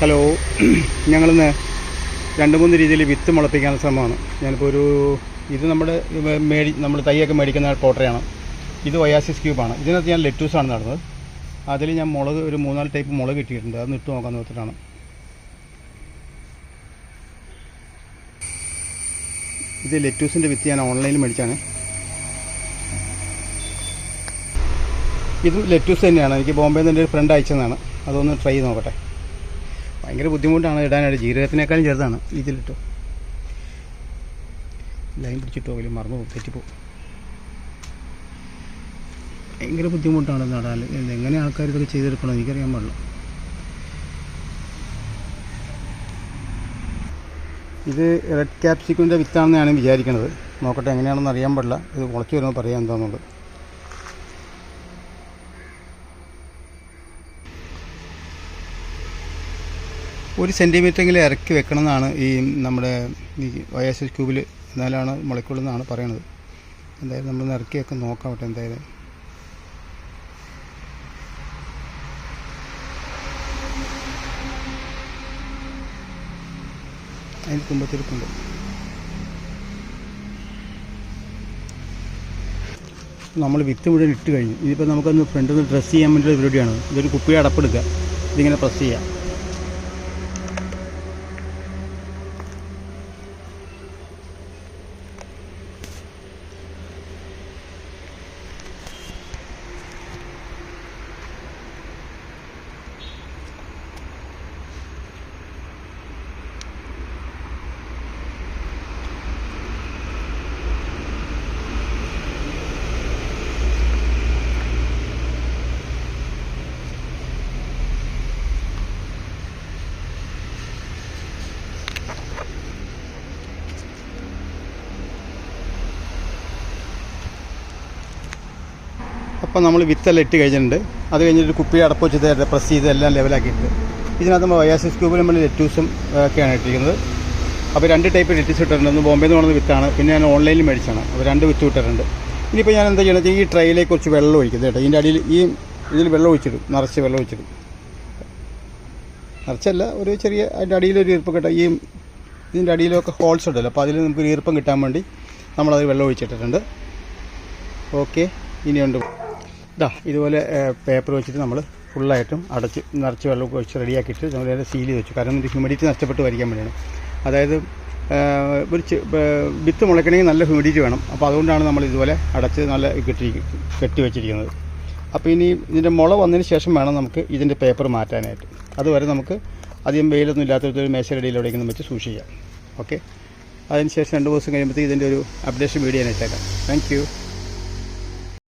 Hello, ഞങ്ങളിന്ന് 2-3 രീതിയിൽ വിത്ത് മുളപ്പിക്കാനുള്ള ശ്രമമാണ്. ഞാനിപ്പോൾ ഇത് നമ്മൾ തൈയൊക്കെ മേടിക്കുന്ന പോട്ടറയാണ്. ഇത് ഒയാസിസ് ക്യൂബാണ്. ഇതിനകത്ത് ഞാൻ ലെറ്റൂസാണ് നടന്നത്. അതിൽ ഞാൻ മുളക് ഒരു 3-4 ടൈപ്പ് മുളക് കിട്ടിയിട്ടുണ്ട്. അത് ഇട്ട് നോക്കാൻ നോക്കിയിട്ടാണ്. ഇത് ലെറ്റൂസിൻ്റെ വിത്ത് ഞാൻ ഓൺലൈനിൽ മേടിച്ചാണ്. ഇതും ലെറ്റൂസ് തന്നെയാണ്. എനിക്ക് ബോംബെയിൽ നിന്ന് എൻ്റെ ഒരു ഫ്രണ്ട് അയച്ചതാണ്. അതൊന്ന് ട്രൈ ചെയ്ത് നോക്കട്ടെ. ഭയങ്കര ബുദ്ധിമുട്ടാണ് ഇടാനായിട്ട്. ജീരകത്തിനേക്കാളും ചെറുതാണ്. ഇതിലിട്ടോ ലൈൻ പിടിച്ചിട്ടോ അതിൽ മറന്നു പോകും, തെറ്റിപ്പോവും. ഭയങ്കര ബുദ്ധിമുട്ടാണ് നടാൻ. എങ്ങനെ ആൾക്കാർ ഇതൊക്കെ ചെയ്തെടുക്കണോ എനിക്കറിയാൻ പാടില്ല. ഇത് റെഡ് ക്യാപ്സിക്കമിൻ്റെ വിത്താണെന്ന് ഞാൻ വിചാരിക്കുന്നത്. നോക്കട്ടെ, എങ്ങനെയാണെന്ന് അറിയാൻ പാടില്ല. ഇത് മുളച്ച് വരുമ്പോൾ പറയാം എന്താണെന്നുള്ളത്. ഒരു സെൻറ്റിമീറ്ററെങ്കിലും ഇറക്കി വെക്കണം എന്നാണ് നമ്മുടെ ഒയാസിസ് ക്യൂബിൽ, എന്നാലാണ് മുളയ്ക്കുള്ളതെന്നാണ് പറയണത്. എന്തായാലും നമ്മളൊന്ന് ഇറക്കിയൊക്കെ നോക്കാം കേട്ടോ. എന്തായാലും അതിന് തുമ്പത്തിരിപ്പുണ്ട്. നമ്മൾ വിത്ത് മുഴുവൻ ഇട്ട് കഴിഞ്ഞു. ഇതിപ്പോൾ നമുക്കൊന്ന് ഫ്രണ്ടിൽ നിന്ന് ഡ്രസ്സ് ചെയ്യാൻ വേണ്ടിയുള്ള പരിപാടിയാണ്. ഇതൊരു കുപ്പിയുടെ അടപ്പെടുക്കുക, ഇതിങ്ങനെ പ്രസ് ചെയ്യാം. അപ്പോൾ നമ്മൾ വിത്തെല്ലാം ഇട്ട് കഴിഞ്ഞിട്ടുണ്ട്. അത് കഴിഞ്ഞിട്ട് കുപ്പി അടപ്പ് വെച്ച് പ്രസ് ചെയ്ത് എല്ലാം ലെവലാക്കിയിട്ട് ഇതിനകത്ത് നമ്മൾ ഒയാസിസ് ക്യൂബിൽ നമ്മൾ ലെറ്റൂസും ഒക്കെയാണ് ഇട്ടിരിക്കുന്നത്. അപ്പോൾ 2 ടൈപ്പ് ലെറ്റൂസ് ഇട്ടിട്ടുണ്ട്. ഒന്ന് ബോംബെയിൽ നിന്ന് കൊണ്ടുവന്ന വിത്താണ്, പിന്നെ ഞാൻ ഓൺലൈനിൽ മേടിച്ചാണ്. അപ്പോൾ 2 വിത്ത് ഇട്ടിട്ടുണ്ട്. ഇനിയിപ്പോൾ ഞാൻ എന്താ ചെയ്യണമെന്ന് വെച്ചാൽ ഈ ട്രൈയിലേക്ക് കുറച്ച് വെള്ളം ഒഴിക്കുന്നത് കേട്ടോ. ഇതിൻ്റെ അടിയിൽ ഇതിൽ വെള്ളം ഒഴിച്ചിടും, നിറച്ച് വെള്ളം ഒഴിച്ചിടും. നിറച്ചല്ല, ഒരു ചെറിയ അതിൻ്റെ അടിയിലൊരു ഈർപ്പം കിട്ടാം. ഇതിൻ്റെ അടിയിലൊക്കെ ഹോൾസ് ഉണ്ടല്ലോ, അപ്പോൾ അതിൽ നമുക്കൊരു ഈർപ്പം കിട്ടാൻ വേണ്ടി നമ്മളത് വെള്ളം ഒഴിച്ചിട്ടിട്ടുണ്ട്. ഓക്കെ, ഇനിയുണ്ട് ഇതുപോലെ പേപ്പർ വെച്ചിട്ട് നമ്മൾ ഫുള്ളായിട്ടും നിറച്ച് വെള്ളം ഒഴിച്ച് റെഡിയാക്കിയിട്ട് നമ്മൾ സീൽ ചെയ്ത് വെച്ചു. കാരണം ഇത് ഹ്യൂമിഡിറ്റി നഷ്ടപ്പെട്ട് വരിക്കാൻ വേണ്ടിയാണ്. അതായത് വിത്ത് മുളയ്ക്കണമെങ്കിൽ നല്ല ഹ്യൂമിഡിറ്റി വേണം. അപ്പോൾ അതുകൊണ്ടാണ് നമ്മൾ ഇതുപോലെ അടച്ച് നല്ല കെട്ടി വെച്ചിരിക്കുന്നത്. അപ്പോൾ ഇനി ഇതിൻ്റെ മുള വന്നതിന് ശേഷം വേണം നമുക്ക് ഇതിൻ്റെ പേപ്പർ മാറ്റാനായിട്ട്. അതുവരെ നമുക്ക് അധികം വെയിലൊന്നും ഇല്ലാത്തൊരു മേശയുടെ എവിടെയെങ്കിലും വെച്ച് സൂക്ഷിക്കാം. ഓക്കെ, അതിന് ശേഷം 2 ദിവസം കഴിയുമ്പോഴത്തേക്ക് ഇതിൻ്റെ ഒരു അപ്ഡേഷൻ വീഡിയോ ഞാൻ ഇട്ടേക്കാം. Thank you.